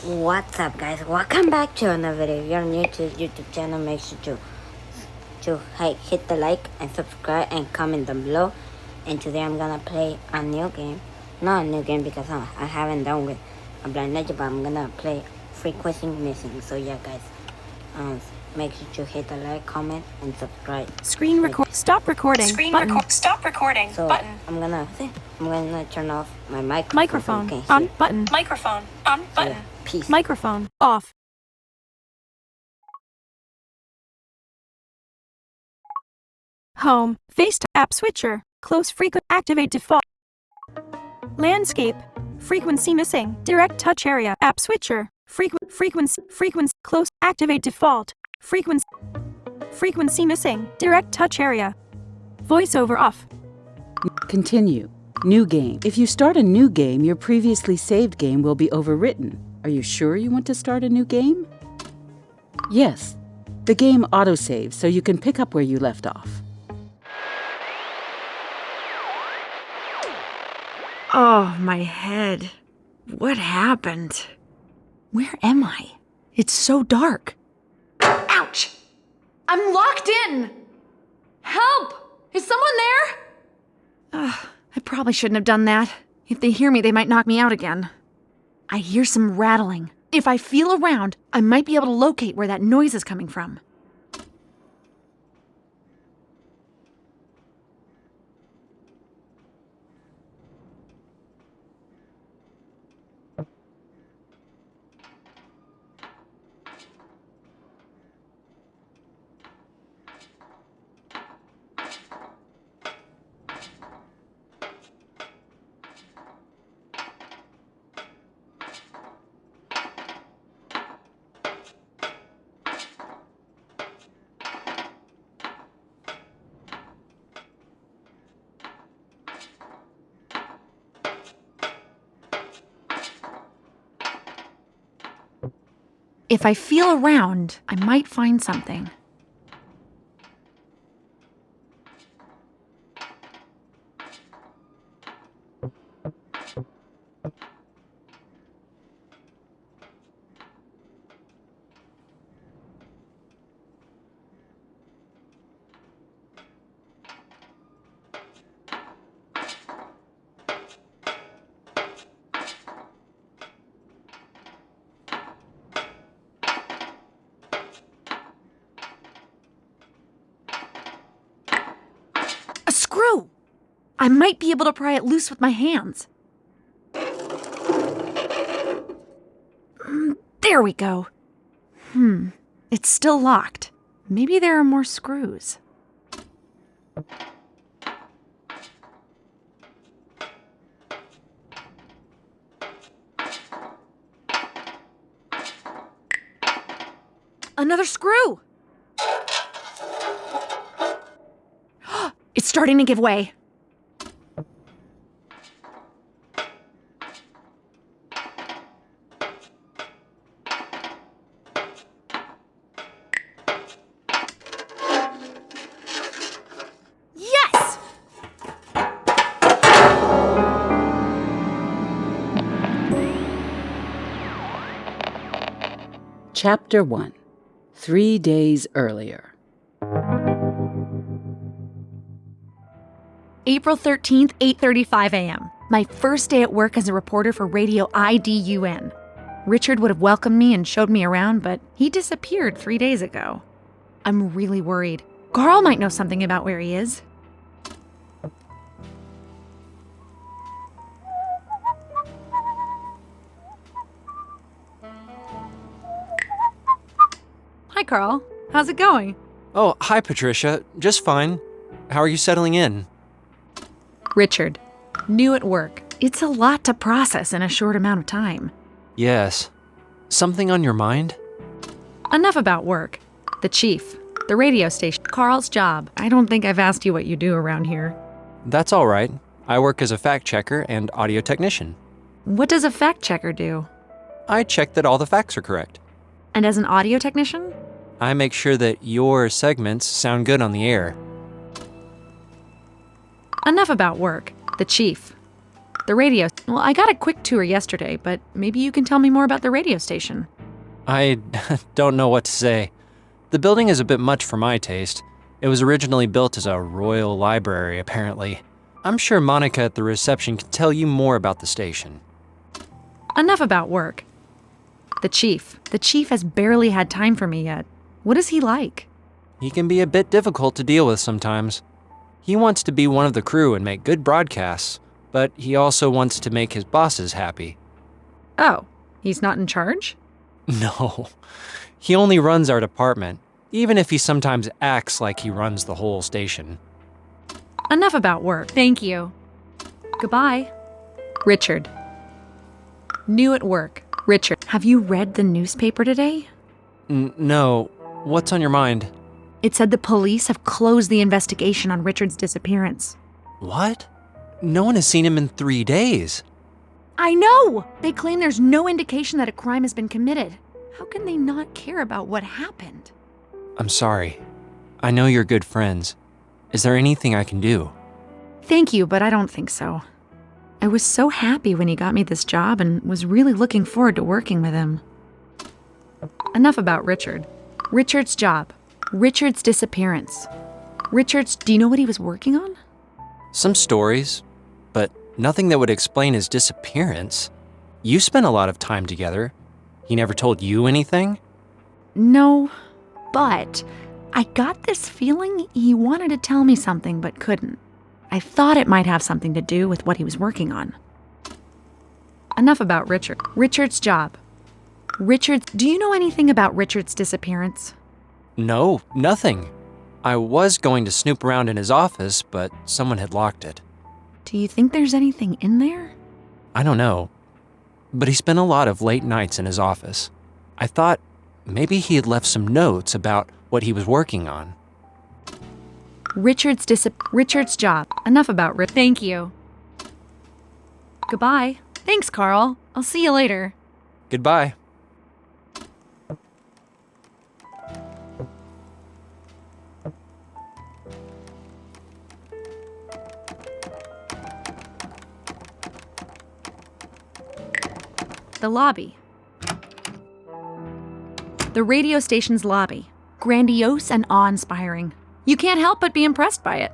What's up, guys? Welcome back to another video. If you're new to the YouTube channel, make sure to hit the like and subscribe and comment down below. And today I'm gonna play a new game. Not a new game because I haven't done with a Blind Legend, but I'm gonna play Frequency Missing. So yeah, guys, make sure to hit the like, comment, and subscribe. Screen record. Stop recording. Screen button. record. Stop recording. So Button. I'm gonna turn off my Microphone. So you can On. hear. Button. Microphone. On. So Button. yeah, peace. Microphone. Off. Home. Face app switcher. Close frequency. Activate default. Landscape. Frequency missing. Direct touch area. App switcher. Frequency. Close. Activate default. Frequency missing. Direct touch area. Voiceover off. Continue. New game. If you start a new game, your previously saved game will be overwritten. Are you sure you want to start a new game? Yes. The game autosaves, so you can pick up where you left off. Oh, my head. What happened? Where am I? It's so dark. Ouch! I'm locked in! Help! Is someone there? I probably shouldn't have done that. If they hear me, they might knock me out again. I hear some rattling. If I feel around, I might be able to locate where that noise is coming from. If I feel around, I might find something. A screw! I might be able to pry it loose with my hands. There we go. It's still locked. Maybe there are more screws. Another screw! It's starting to give way. Yes! Chapter 1. 3 days earlier. April 13th, 8:35 a.m. My first day at work as a reporter for Radio IDUN. Richard would have welcomed me and showed me around, but he disappeared 3 days ago. I'm really worried. Carl might know something about where he is. Hi, Carl. How's it going? Oh, hi, Patricia. Just fine. How are you settling in? Richard. New at work. It's a lot to process in a short amount of time. Yes. Something on your mind? Enough about work. The chief. The radio station. Carl's job. I don't think I've asked you what you do around here. That's all right. I work as a fact checker and audio technician. What does a fact checker do? I check that all the facts are correct. And as an audio technician? I make sure that your segments sound good on the air. Enough about work. The chief. The radio. Well, I got a quick tour yesterday, but maybe you can tell me more about the radio station. I don't know what to say. The building is a bit much for my taste. It was originally built as a royal library, apparently. I'm sure Monica at the reception can tell you more about the station. Enough about work. The chief. The chief has barely had time for me yet. What is he like? He can be a bit difficult to deal with sometimes. He wants to be one of the crew and make good broadcasts, but he also wants to make his bosses happy. Oh, he's not in charge? No, he only runs our department, even if he sometimes acts like he runs the whole station. Enough about work. Thank you. Goodbye. Richard. New at work. Richard, have you read the newspaper today? No, what's on your mind? It said the police have closed the investigation on Richard's disappearance. What? No one has seen him in 3 days. I know! They claim there's no indication that a crime has been committed. How can they not care about what happened? I'm sorry. I know you're good friends. Is there anything I can do? Thank you, but I don't think so. I was so happy when he got me this job and was really looking forward to working with him. Enough about Richard. Richard's job. Richard's disappearance. Do you know what he was working on? Some stories, but nothing that would explain his disappearance. You spent a lot of time together. He never told you anything? No, but I got this feeling he wanted to tell me something but couldn't. I thought it might have something to do with what he was working on. Enough about Richard. Richard's job. Do you know anything about Richard's disappearance? No, nothing. I was going to snoop around in his office, but someone had locked it. Do you think there's anything in there? I don't know. But he spent a lot of late nights in his office. I thought maybe he had left some notes about what he was working on. Richard's job. Enough about Rick. Thank you. Goodbye. Thanks, Carl. I'll see you later. Goodbye. The lobby. The radio station's lobby. Grandiose and awe-inspiring. You can't help but be impressed by it.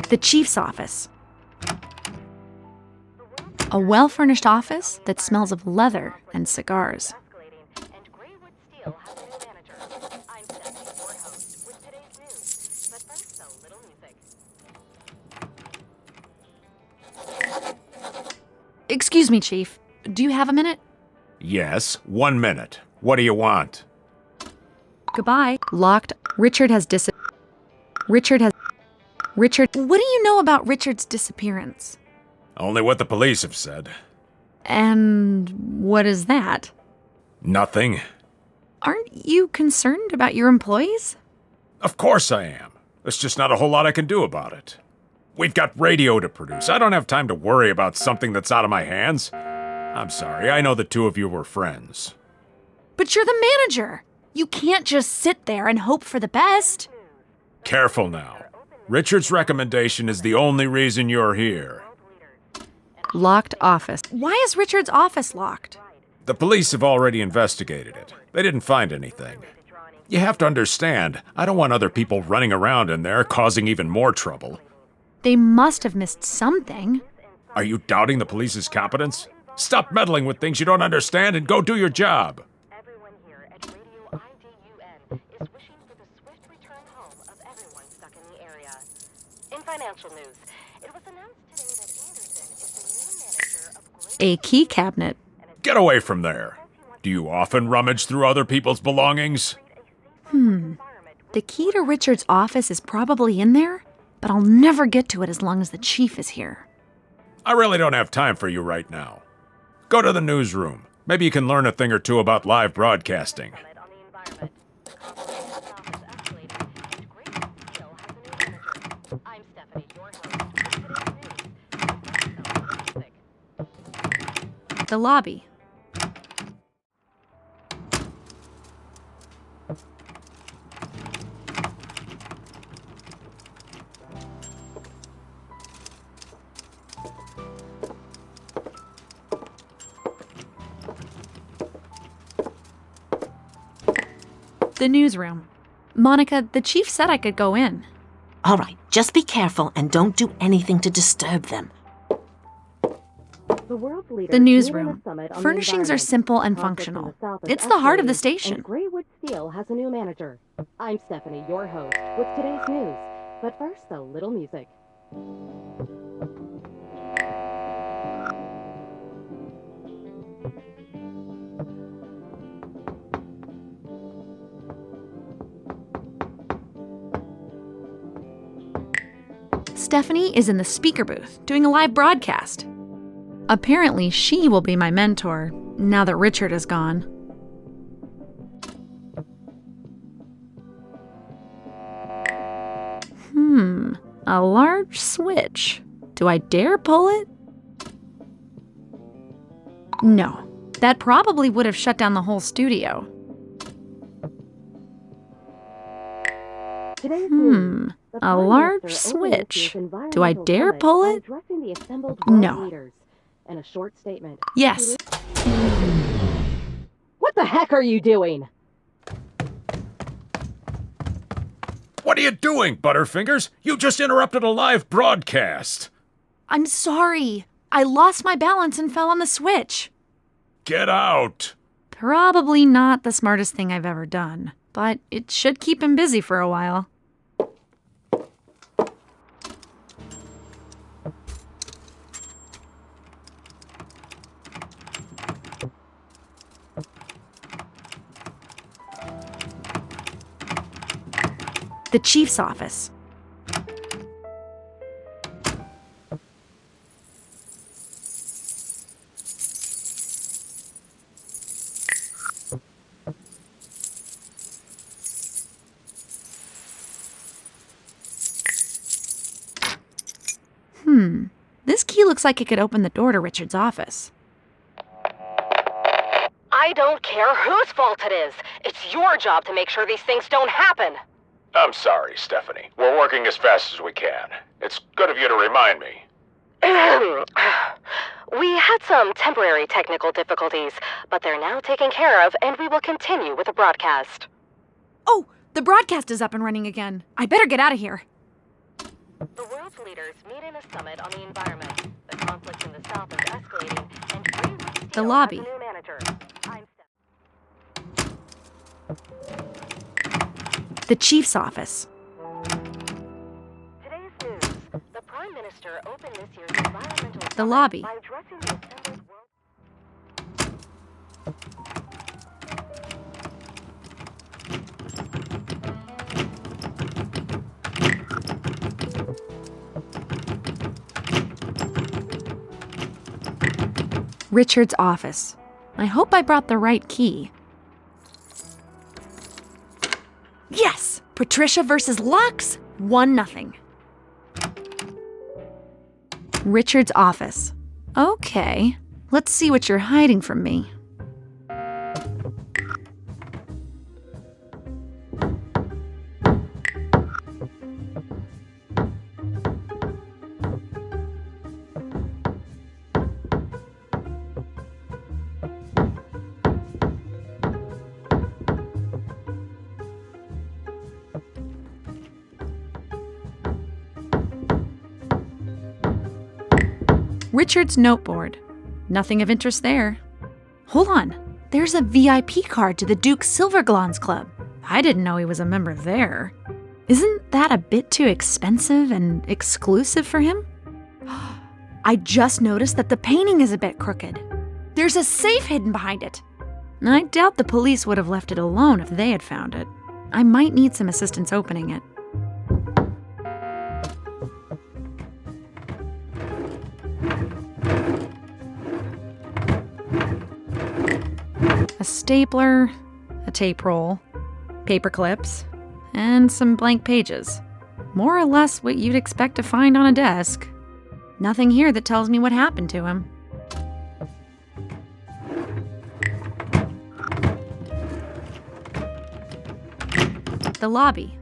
The chief's office. A well-furnished office that smells of leather and cigars. Excuse me, Chief. Do you have a minute? Yes, 1 minute. What do you want? Goodbye. Locked. Richard, what do you know about Richard's disappearance? Only what the police have said. And what is that? Nothing. Aren't you concerned about your employees? Of course I am. There's just not a whole lot I can do about it. We've got radio to produce. I don't have time to worry about something that's out of my hands. I'm sorry, I know the two of you were friends. But you're the manager. You can't just sit there and hope for the best. Careful now. Richard's recommendation is the only reason you're here. Locked office. Why is Richard's office locked? The police have already investigated it. They didn't find anything. You have to understand, I don't want other people running around in there causing even more trouble. They must have missed something. Are you doubting the police's competence? Stop meddling with things you don't understand and go do your job. Everyone here at Radio IDUN is wishing for the swift return home of everyone stuck in the area. In financial news, it was announced today that Anderson is the new manager of A key cabinet. Get away from there. Do you often rummage through other people's belongings? The key to Richard's office is probably in there, but I'll never get to it as long as the chief is here. I really don't have time for you right now. Go to the newsroom. Maybe you can learn a thing or two about live broadcasting. On the environment. I'm Stephanie, your host. With today's news, The lobby. The newsroom. Monica, the chief said I could go in. All right, just be careful and don't do anything to disturb them. The newsroom. Furnishings are simple and functional. It's the heart of the station. Greywood Steel has a new manager. I'm Stephanie, your host, with today's news. But first, a little music. Stephanie is in the speaker booth doing a live broadcast. Apparently, she will be my mentor now that Richard is gone. A large switch. Do I dare pull it? No, that probably would have shut down the whole studio. A large switch. Do I dare pull it? No. And a short statement. Yes. What the heck are you doing? What are you doing, Butterfingers? You just interrupted a live broadcast. I'm sorry. I lost my balance and fell on the switch. Get out. Probably not the smartest thing I've ever done, but it should keep him busy for a while. The chief's office. This key looks like it could open the door to Richard's office. I don't care whose fault it is. It's your job to make sure these things don't happen. I'm sorry, Stephanie. We're working as fast as we can. It's good of you to remind me. We had some temporary technical difficulties, but they're now taken care of, and we will continue with the broadcast. Oh, the broadcast is up and running again. I better get out of here. The world's leaders meet in a summit on the environment. The conflict in the south is escalating, and Greywood Steel The lobby. has a new manager. I'm The chief's office. Today's news. The Prime Minister opened this year's environmental The summit lobby. by addressing the assembled world. Richard's office. I hope I brought the right key. Yes! Patricia versus Lux. 1-0. Richard's office. Okay. Let's see what you're hiding from me. Richard's noteboard. Nothing of interest there. Hold on. There's a VIP card to the Duke Silverglans Club. I didn't know he was a member there. Isn't that a bit too expensive and exclusive for him? I just noticed that the painting is a bit crooked. There's a safe hidden behind it. I doubt the police would have left it alone if they had found it. I might need some assistance opening it. A stapler, a tape roll, paper clips, and some blank pages. More or less what you'd expect to find on a desk. Nothing here that tells me what happened to him. The lobby.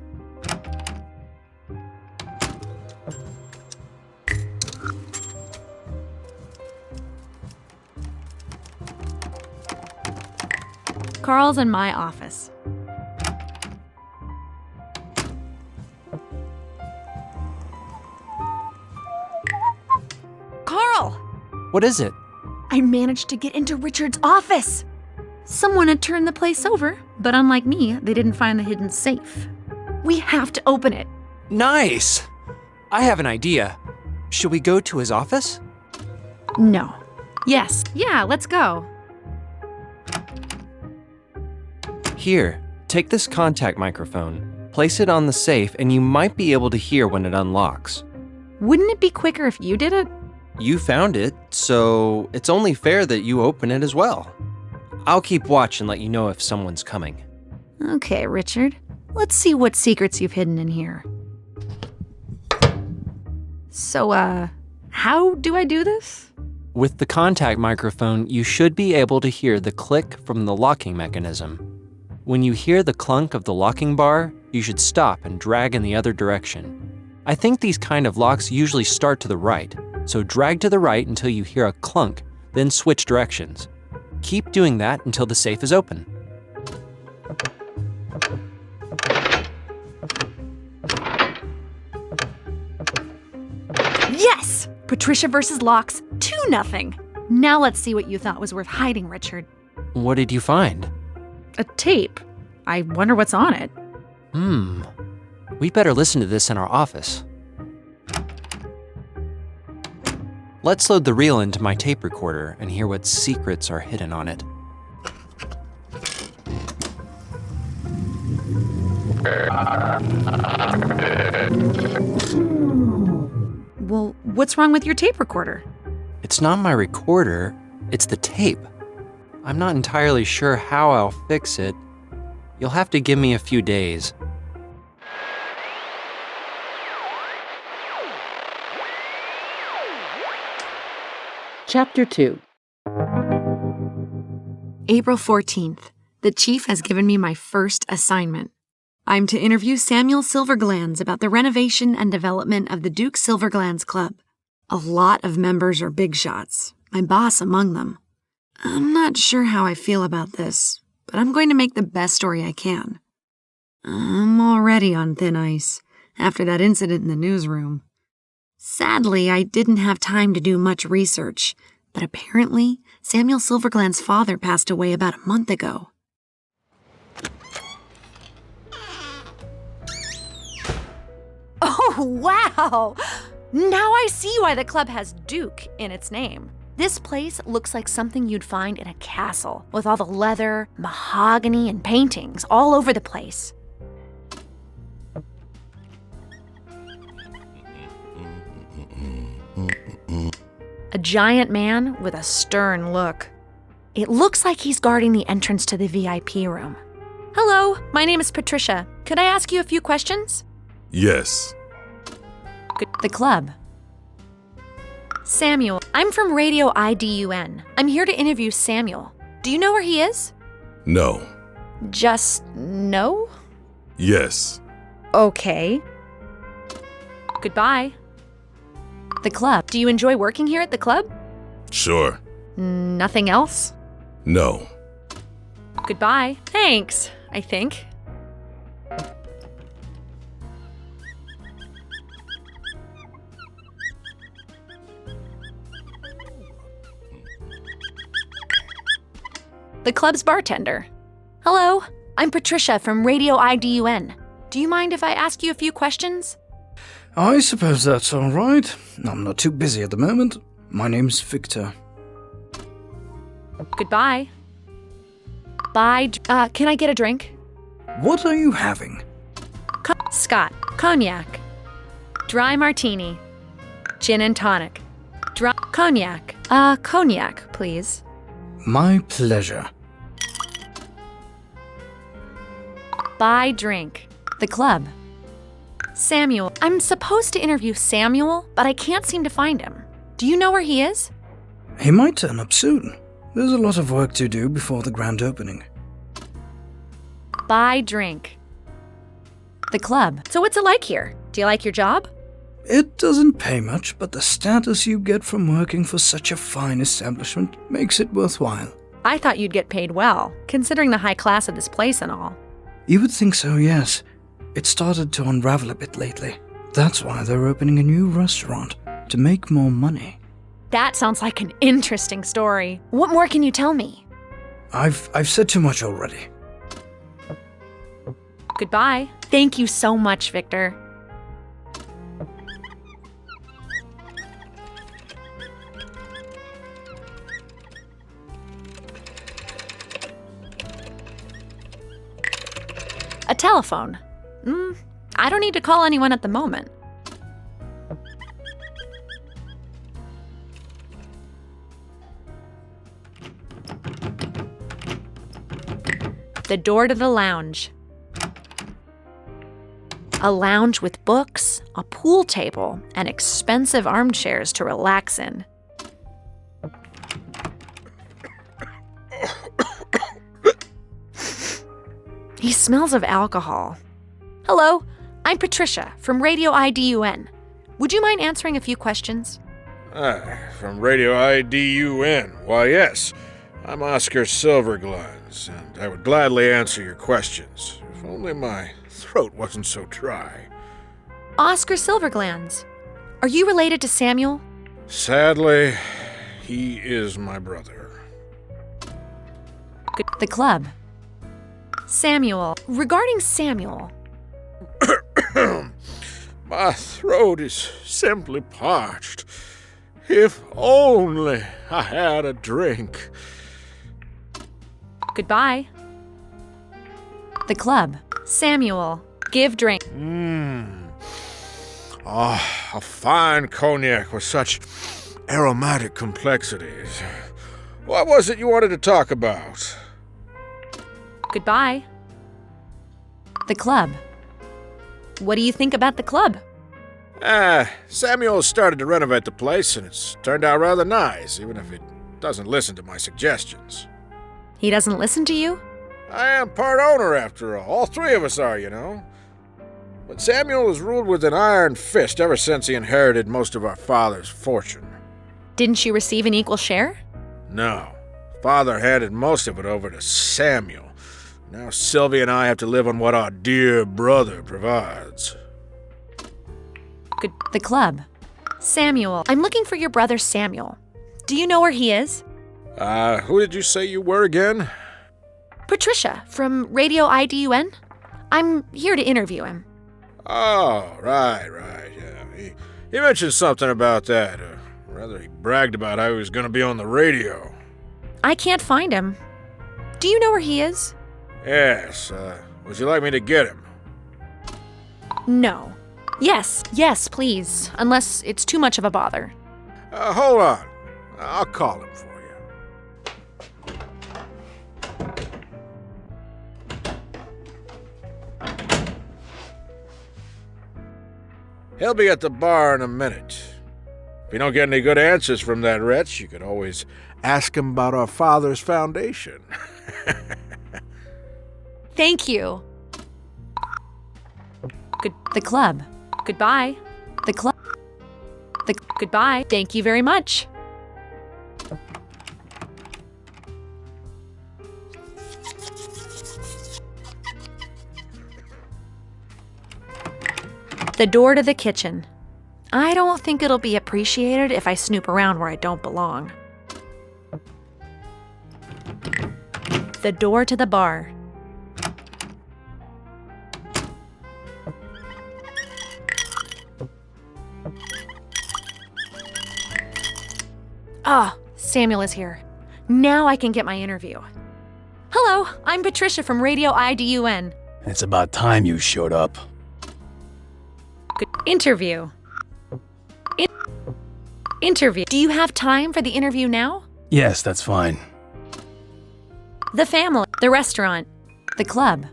Carl's in my office. Carl! What is it? I managed to get into Richard's office! Someone had turned the place over, but unlike me, they didn't find the hidden safe. We have to open it. Nice! I have an idea. Should we go to his office? No. Yes. Yeah, let's go. Here, take this contact microphone, place it on the safe, and you might be able to hear when it unlocks. Wouldn't it be quicker if you did it? You found it, so it's only fair that you open it as well. I'll keep watch and let you know if someone's coming. Okay, Richard. Let's see what secrets you've hidden in here. So, how do I do this? With the contact microphone, you should be able to hear the click from the locking mechanism. When you hear the clunk of the locking bar, you should stop and drag in the other direction. I think these kind of locks usually start to the right, so drag to the right until you hear a clunk, then switch directions. Keep doing that until the safe is open. Yes! Patricia versus locks, 2-0. Now let's see what you thought was worth hiding, Richard. What did you find? A tape. I wonder what's on it. We better listen to this in our office. Let's load the reel into my tape recorder and hear what secrets are hidden on it. Well, what's wrong with your tape recorder? It's not my recorder, it's the tape. I'm not entirely sure how I'll fix it. You'll have to give me a few days. Chapter 2. April 14th. The chief has given me my first assignment. I'm to interview Samuel Silverglands about the renovation and development of the Duke Silverglands Club. A lot of members are big shots, my boss among them. I'm not sure how I feel about this, but I'm going to make the best story I can. I'm already on thin ice after that incident in the newsroom. Sadly, I didn't have time to do much research, but apparently Samuel Silverglands' father passed away about a month ago. Oh, wow! Now I see why the club has Duke in its name. This place looks like something you'd find in a castle, with all the leather, mahogany, and paintings all over the place. A giant man with a stern look. It looks like he's guarding the entrance to the VIP room. Hello, my name is Patricia. Could I ask you a few questions? Yes. The club. Samuel, I'm from Radio IDUN. I'm here to interview Samuel. Do you know where he is? No. Just no? Yes. Okay. Goodbye. The club. Do you enjoy working here at the club? Sure. Nothing else? No. Goodbye. Thanks, I think. The club's bartender. Hello, I'm Patricia from Radio IDUN. Do you mind if I ask you a few questions? I suppose that's all right. I'm not too busy at the moment. My name's Victor. Goodbye. Can I get a drink? What are you having? Scott. Cognac. Dry martini. Gin and tonic. Cognac. Cognac, please. My pleasure. Buy drink. The club. Samuel. I'm supposed to interview Samuel, but I can't seem to find him. Do you know where he is? He might turn up soon. There's a lot of work to do before the grand opening. Buy drink. The club. So what's it like here? Do you like your job? It doesn't pay much, but the status you get from working for such a fine establishment makes it worthwhile. I thought you'd get paid well, considering the high class of this place and all. You would think so, yes. It started to unravel a bit lately. That's why they're opening a new restaurant, to make more money. That sounds like an interesting story. What more can you tell me? I've said too much already. Goodbye. Thank you so much, Victor. A telephone. I don't need to call anyone at the moment. The door to the lounge. A lounge with books, a pool table, and expensive armchairs to relax in. He smells of alcohol. Hello, I'm Patricia from Radio IDUN. Would you mind answering a few questions? From Radio IDUN. Why, yes. I'm Oscar Silverglands, and I would gladly answer your questions, if only my throat wasn't so dry. Oscar Silverglands. Are you related to Samuel? Sadly, he is my brother. The club. Samuel. Regarding Samuel. My throat is simply parched. If only I had a drink. Goodbye. The club. Samuel. Give drink. A fine cognac with such aromatic complexities. What was it you wanted to talk about? Goodbye. The club. What do you think about the club? Samuel started to renovate the place, and it's turned out rather nice, even if it doesn't listen to my suggestions. He doesn't listen to you? I am part owner, after all. All three of us are, you know. But Samuel has ruled with an iron fist ever since he inherited most of our father's fortune. Didn't you receive an equal share? No. Father handed most of it over to Samuel. Now Sylvia and I have to live on what our dear brother provides. The club. Samuel. I'm looking for your brother Samuel. Do you know where he is? Who did you say you were again? Patricia, from Radio IDUN. I'm here to interview him. Oh, right, yeah. He mentioned something about that. Rather, he bragged about how he was going to be on the radio. I can't find him. Do you know where he is? Yes, would you like me to get him? No. Yes, please. Unless it's too much of a bother. Hold on. I'll call him for you. He'll be at the bar in a minute. If you don't get any good answers from that wretch, you could always ask him about our father's foundation. Thank you. The club. Goodbye. The club. Goodbye. Thank you very much. The door to the kitchen. I don't think it'll be appreciated if I snoop around where I don't belong. The door to the bar. Samuel is here. Now I can get my interview. Hello. Hello, I'm Patricia from Radio IDUN. It's about time you showed up. Good interview. Interview. Do you have time for the interview now? Yes, that's fine. The family. The restaurant. The club.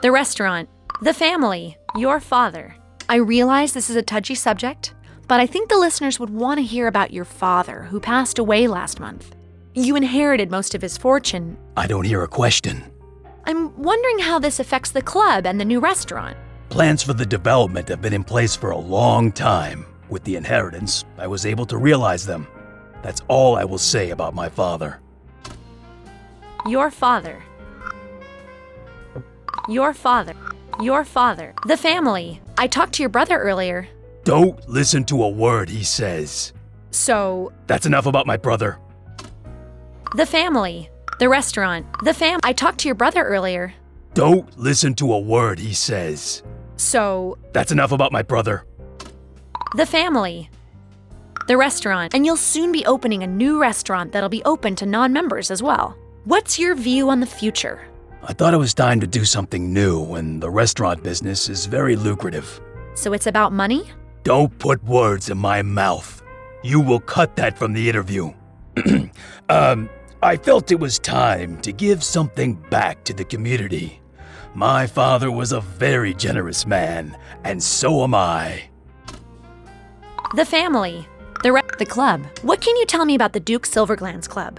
The restaurant. The family. Your father. I realize this is a touchy subject, but I think the listeners would want to hear about your father, who passed away last month. You inherited most of his fortune. I don't hear a question. I'm wondering how this affects the club and the new restaurant. Plans for the development have been in place for a long time. With the inheritance, I was able to realize them. That's all I will say about my father. Your father. Your father. Your father. The family. I talked to your brother earlier. Don't listen to a word he says. So... That's enough about my brother. The family. The restaurant. I talked to your brother earlier. Don't listen to a word he says. So... That's enough about my brother. The family. The restaurant. And you'll soon be opening a new restaurant that'll be open to non-members as well. What's your view on the future? I thought it was time to do something new, and the restaurant business is very lucrative. So it's about money? Don't put words in my mouth. You will cut that from the interview. I felt it was time to give something back to the community. My father was a very generous man, and so am I. The family. The club. What can you tell me about the Duke Silverglands Club?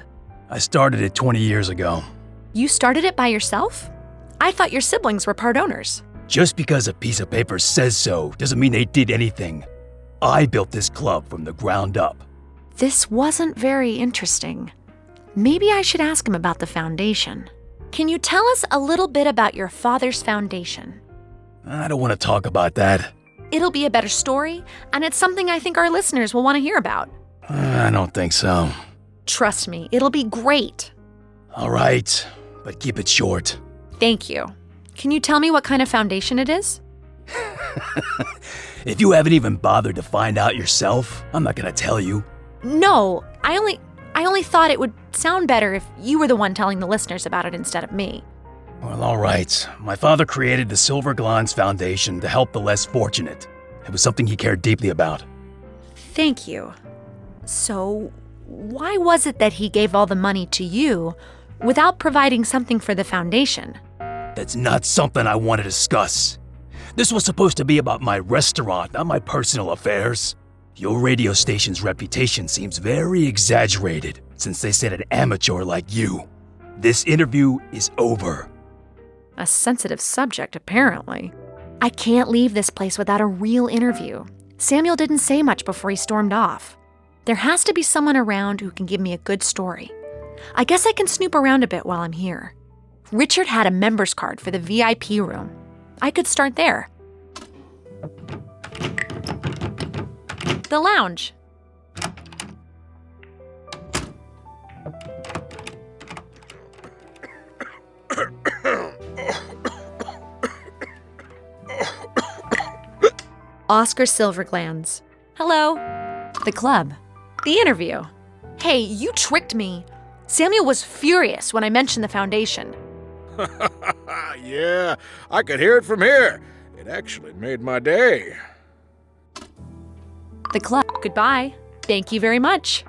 I started it 20 years ago. You started it by yourself? I thought your siblings were part owners. Just because a piece of paper says so doesn't mean they did anything. I built this club from the ground up. This wasn't very interesting. Maybe I should ask him about the foundation. Can you tell us a little bit about your father's foundation? I don't want to talk about that. It'll be a better story, and it's something I think our listeners will want to hear about. I don't think so. Trust me, it'll be great. All right, but keep it short. Thank you. Can you tell me what kind of foundation it is? If you haven't even bothered to find out yourself, I'm not gonna tell you. No, I only thought it would sound better if you were the one telling the listeners about it instead of me. Well, all right. My father created the Silverglands Foundation to help the less fortunate. It was something he cared deeply about. Thank you. So, why was it that he gave all the money to you without providing something for the foundation? That's not something I want to discuss. This was supposed to be about my restaurant, not my personal affairs. Your radio station's reputation seems very exaggerated since they said an amateur like you. This interview is over. A sensitive subject, apparently. I can't leave this place without a real interview. Samuel didn't say much before he stormed off. There has to be someone around who can give me a good story. I guess I can snoop around a bit while I'm here. Richard had a member's card for the VIP room. I could start there. The lounge. Oscar Silverglands. Hello. The club. The interview. Hey, you tricked me. Samuel was furious when I mentioned the foundation. Yeah, I could hear it from here. It actually made my day. The club. Goodbye. Thank you very much.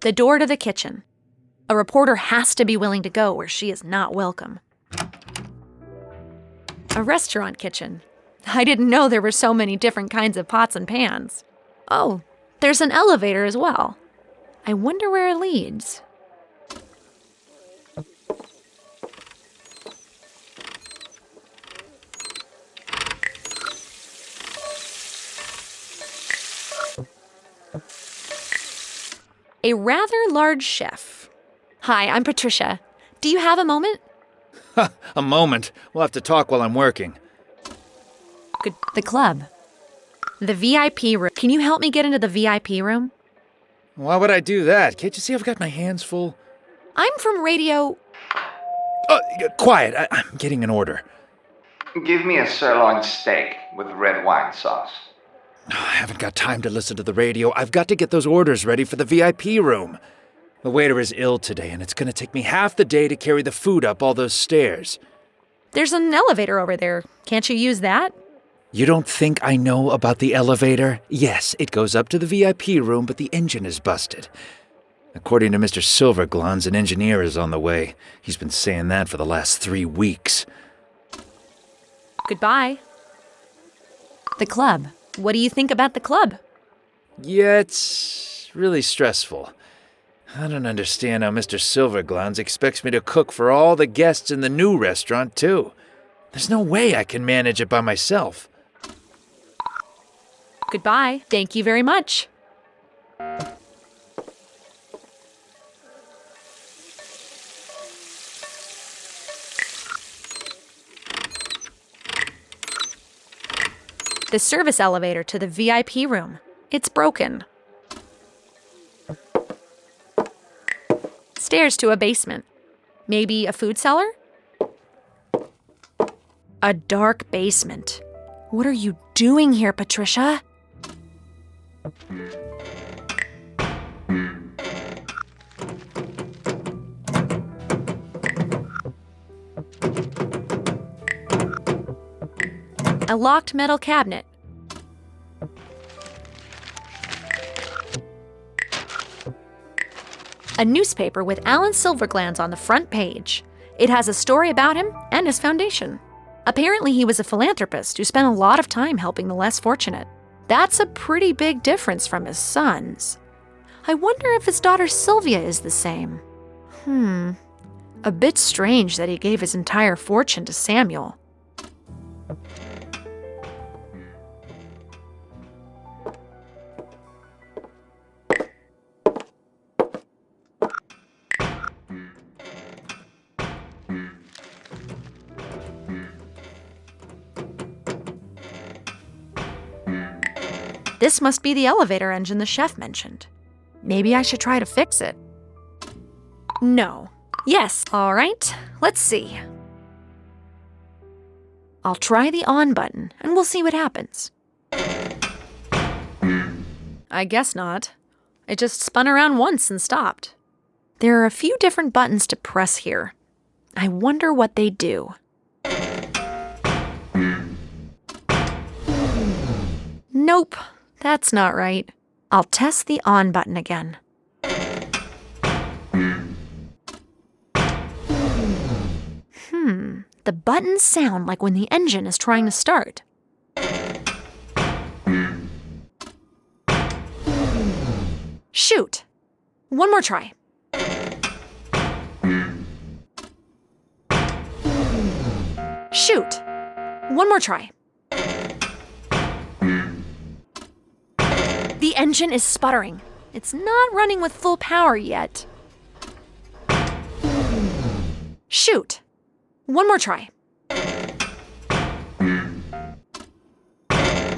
The door to the kitchen. A reporter has to be willing to go where she is not welcome. A restaurant kitchen. I didn't know there were so many different kinds of pots and pans. Oh, there's an elevator as well. I wonder where it leads. A rather large chef. Hi, I'm Patricia. Do you have a moment? A moment. We'll have to talk while I'm working. Good. The club. The VIP room. Can you help me get into the VIP room? Why would I do that? Can't you see I've got my hands full? I'm from radio. Quiet. I'm getting an order. Give me a sirloin steak with red wine sauce. I haven't got time to listen to the radio. I've got to get those orders ready for the VIP room. The waiter is ill today, and it's gonna take me half the day to carry the food up all those stairs. There's an elevator over there. Can't you use that? You don't think I know about the elevator? Yes, it goes up to the VIP room, but the engine is busted. According to Mr. Silverglans, an engineer is on the way. He's been saying that for the last 3 weeks. Goodbye. The club. What do you think about the club? Yeah, it's really stressful. I don't understand how Mr. Silverglans expects me to cook for all the guests in the new restaurant, too. There's no way I can manage it by myself. Goodbye. Thank you very much. The service elevator to the VIP room. It's broken. Stairs to a basement. Maybe a food cellar? A dark basement. What are you doing here, Patricia? A locked metal cabinet. A newspaper with Alan Silverglans on the front page. It has a story about him and his foundation. Apparently he was a philanthropist who spent a lot of time helping the less fortunate. That's a pretty big difference from his sons. I wonder if his daughter Sylvia is the same. A bit strange that he gave his entire fortune to Samuel. This must be the elevator engine the chef mentioned. Maybe I should try to fix it. No. Yes. All right. Let's see. I'll try the on button, and we'll see what happens. I guess not. It just spun around once and stopped. There are a few different buttons to press here. I wonder what they do. Nope. That's not right. I'll test the on button again. The buttons sound like when the engine is trying to start. Shoot! One more try. Shoot! One more try. The engine is sputtering. It's not running with full power yet. Shoot! One more try.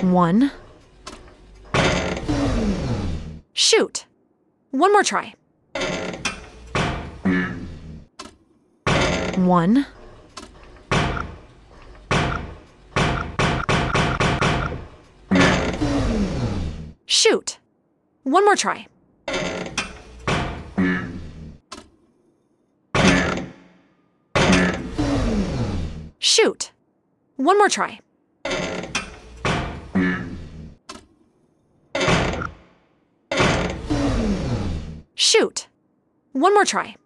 1. Shoot! One more try. 1. Shoot! One more try. Shoot! One more try. Shoot! One more try.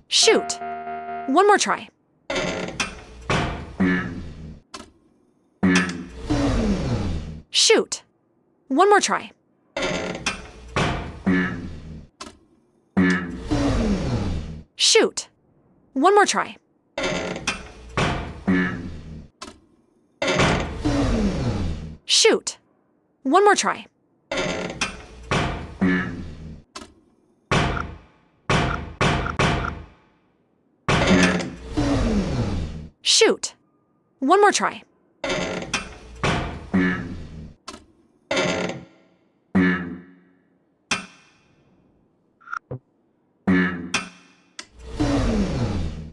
Shoot! One more try. Shoot! One more try. Shoot! One more try. Shoot! One more try. Shoot! One more try.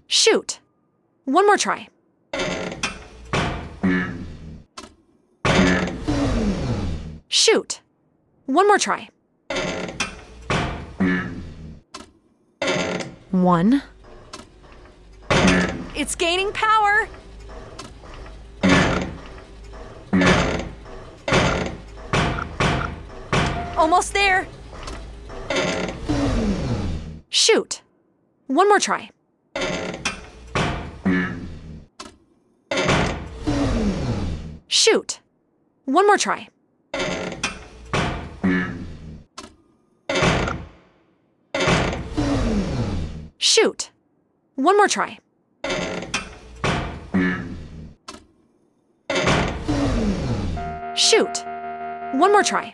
Shoot! One more try. Shoot! One more try. 1. It's gaining power. Almost there. Shoot. One more try. Shoot. One more try. Shoot. One more try. Shoot. One more try.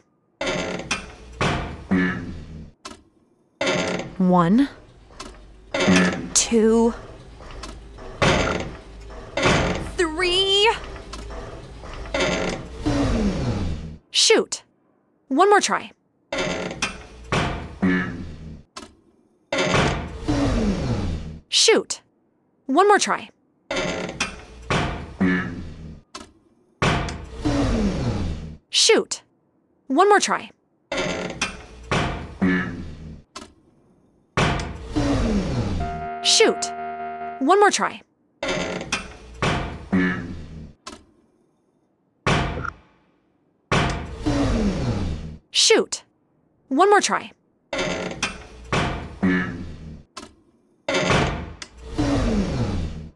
1, 2, 3. Shoot. One more try. Shoot. One more try. Shoot. One more try. Shoot. One more try. Shoot. One more try.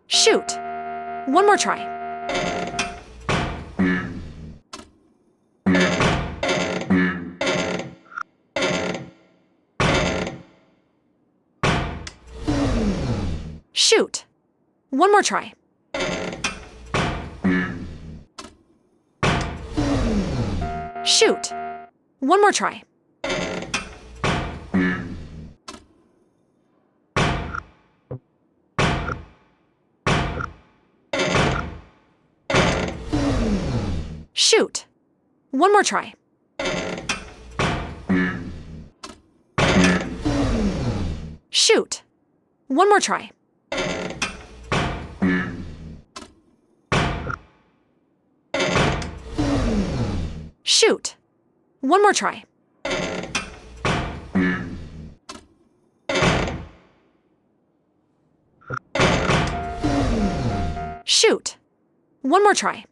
Shoot. One more try. Shoot. One more try. Shoot. One more try. Shoot. One more try. Shoot. One more try. Shoot. One more try. Shoot. One more try.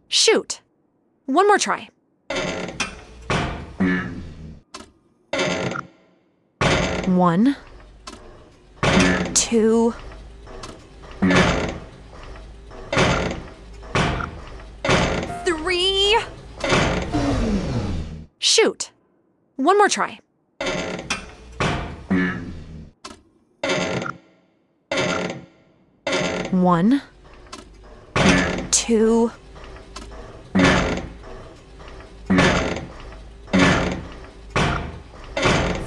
Shoot. One more try. 1, 2, 3. Shoot. One more try. One, 2,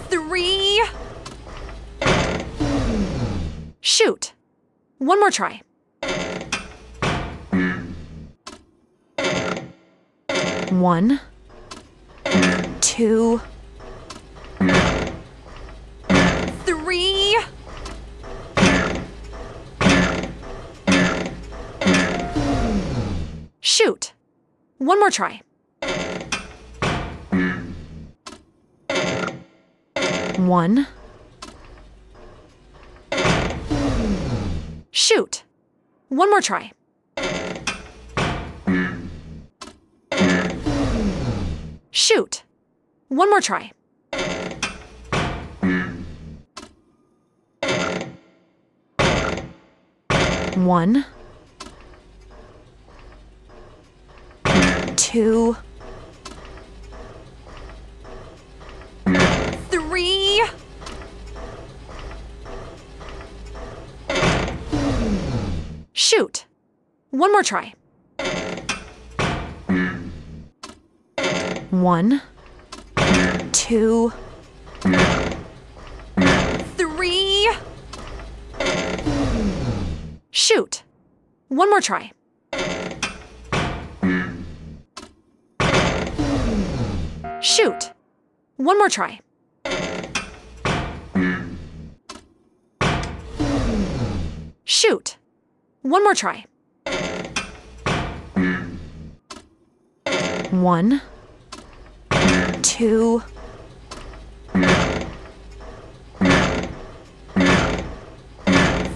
3. Shoot. One more try. One, 2, 3. Shoot. One more try. One. Shoot. One more try. Shoot. One more try. One, 2, 3. Shoot. One more try. 1, 2, 3. Shoot. One more try. Shoot. One more try. Shoot. One more try. 1, 2,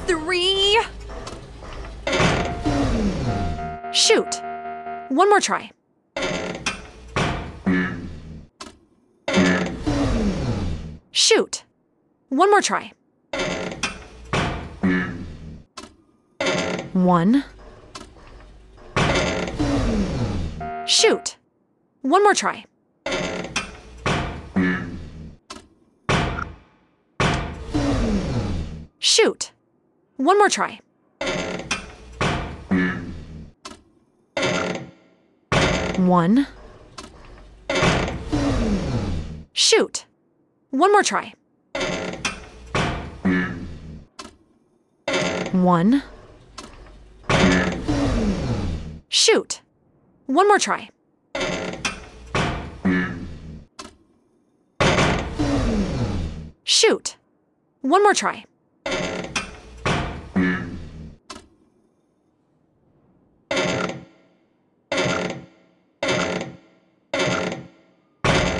3. Shoot. One more try. Shoot. One more try. 1. Shoot. One more try. Shoot. One more try. 1. Shoot. One more try. 1. Shoot. One more try. Shoot. One more try.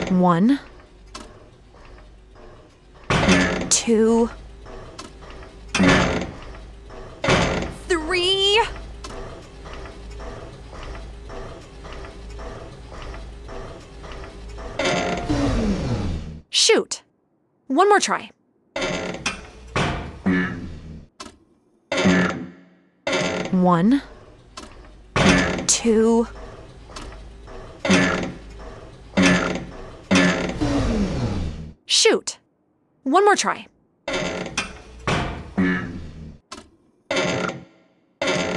One, 2, 3. Shoot. One more try. 1, 2. Shoot. One more try.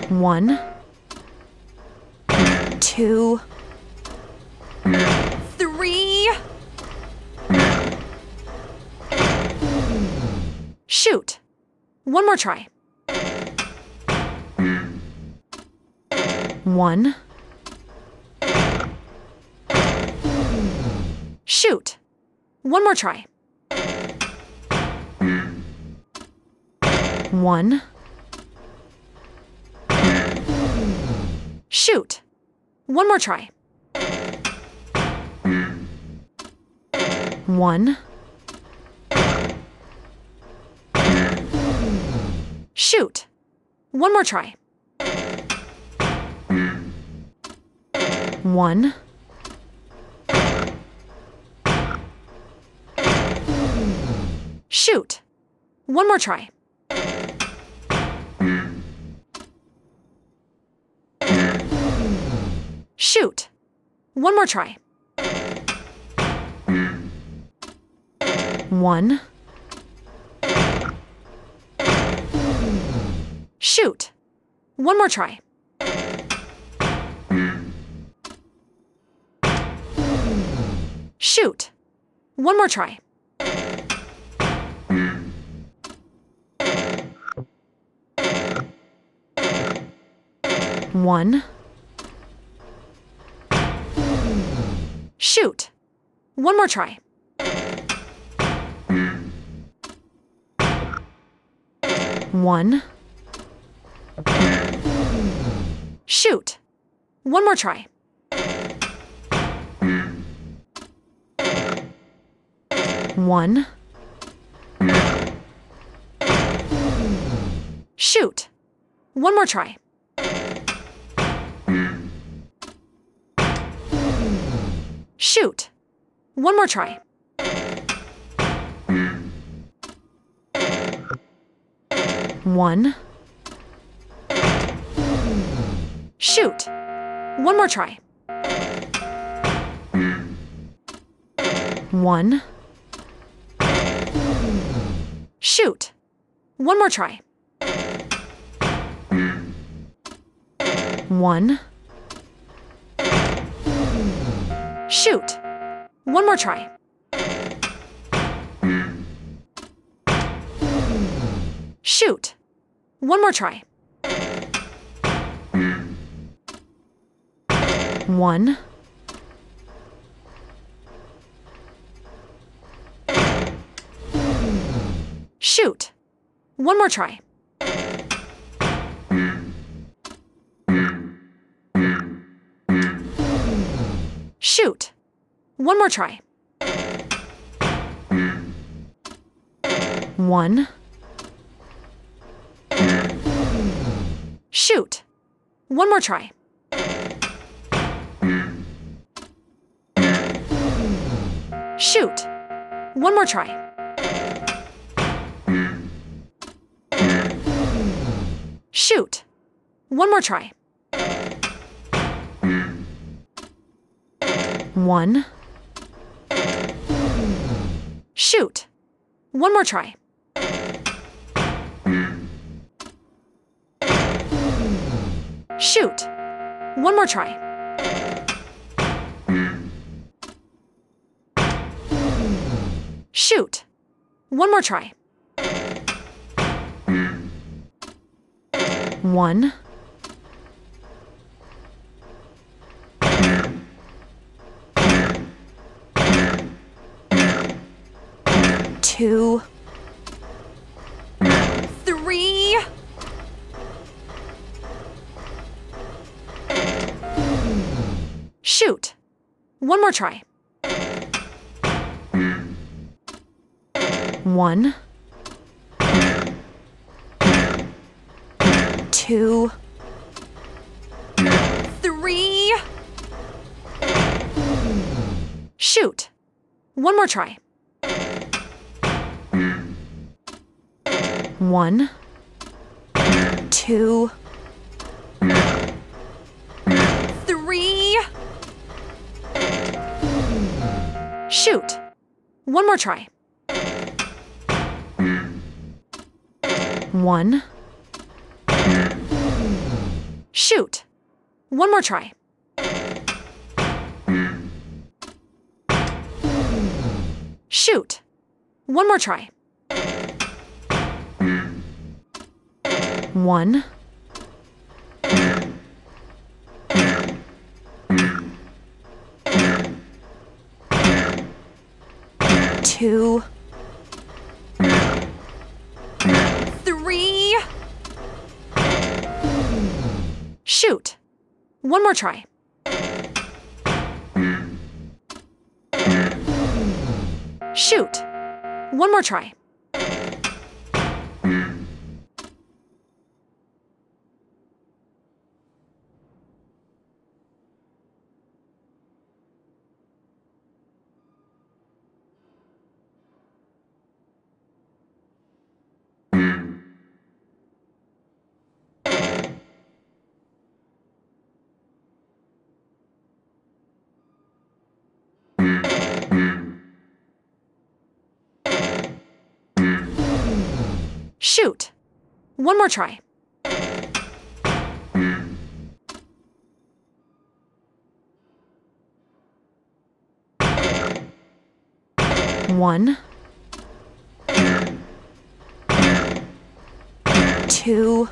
1, 2, 3. Shoot. One more try. 1. Shoot. One more try. 1. Shoot. One more try. 1. Shoot. One more try. 1. Shoot. One more try. 'Shoot. One more try. 1. Shoot. One more try. 'Shoot. One more try. 1. Shoot. One more try. 1. Shoot. One more try. 1. Shoot. One more try. 'Shoot. One more try. 1. Shoot. One more try. 1. Shoot. One more try. 1. Shoot. One more try. 'Shoot. One more try. 1. Shoot. One more try. Shoot. One more try. 1. Shoot. One more try. Shoot. One more try. Shoot. One more try. 1. Shoot. One more try. Shoot. One more try. Shoot. One more try. 1. Two. 3. Shoot. One more try. 1. 2. 3. Shoot. One more try. 1. 2. 3. Shoot. One more try. 1. Shoot. One more try. Shoot. One more try. 1. 2. 3. Shoot. One more try. Shoot. One more try. Shoot. One more try. 1. 2.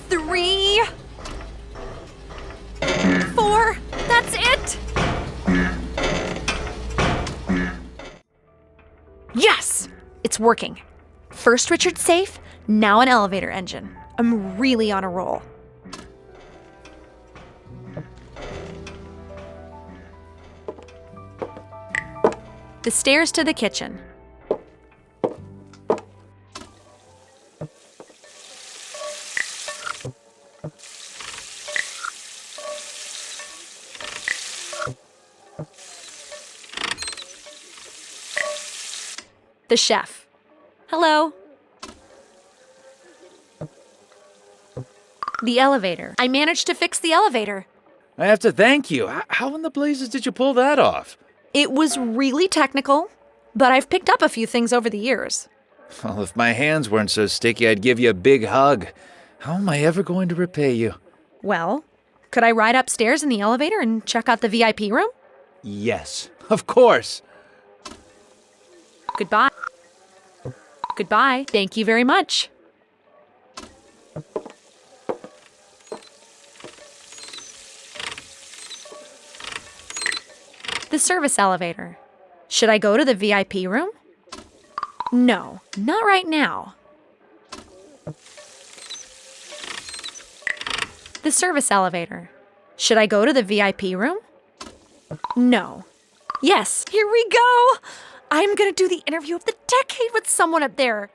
3. 4. That's it! Yes! It's working. First Richard's safe, now an elevator engine. I'm really on a roll. The stairs to the kitchen. The chef. Hello. The elevator. I managed to fix the elevator. I have to thank you. How in the blazes did you pull that off? It was really technical, but I've picked up a few things over the years. Well, if my hands weren't so sticky, I'd give you a big hug. How am I ever going to repay you? Well, could I ride upstairs in the elevator and check out the VIP room? Yes, of course. Goodbye. Goodbye. Thank you very much. The service elevator. Should I go to the VIP room? No, not right now. The service elevator. Should I go to the VIP room? No. Yes, here we go! I'm gonna do the interview of the decade with someone up there.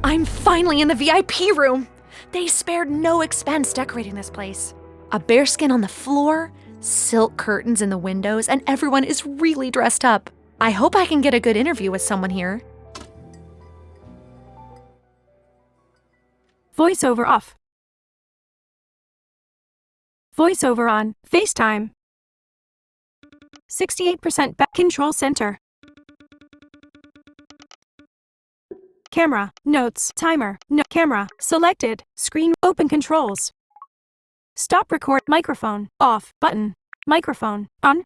I'm finally in the VIP room. They spared no expense decorating this place. A bearskin on the floor, silk curtains in the windows, and everyone is really dressed up. I hope I can get a good interview with someone here. Voiceover off. Voiceover on. FaceTime. 68% back. Control center. Camera. Notes. Timer. No. Camera. Selected. Screen. Open controls. Stop record. Microphone. Off. Button. Microphone. On.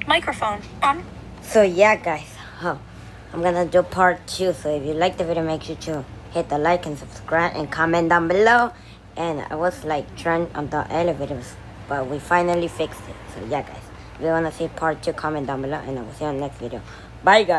Microphone. On. So yeah, guys, I'm gonna do part 2. So if you like the video, make sure to hit the like and subscribe and comment down below. And I was like trying on the elevators, but we finally fixed it. So yeah, guys, if you wanna see part 2, comment down below, and I will see you on the next video. Bye, guys.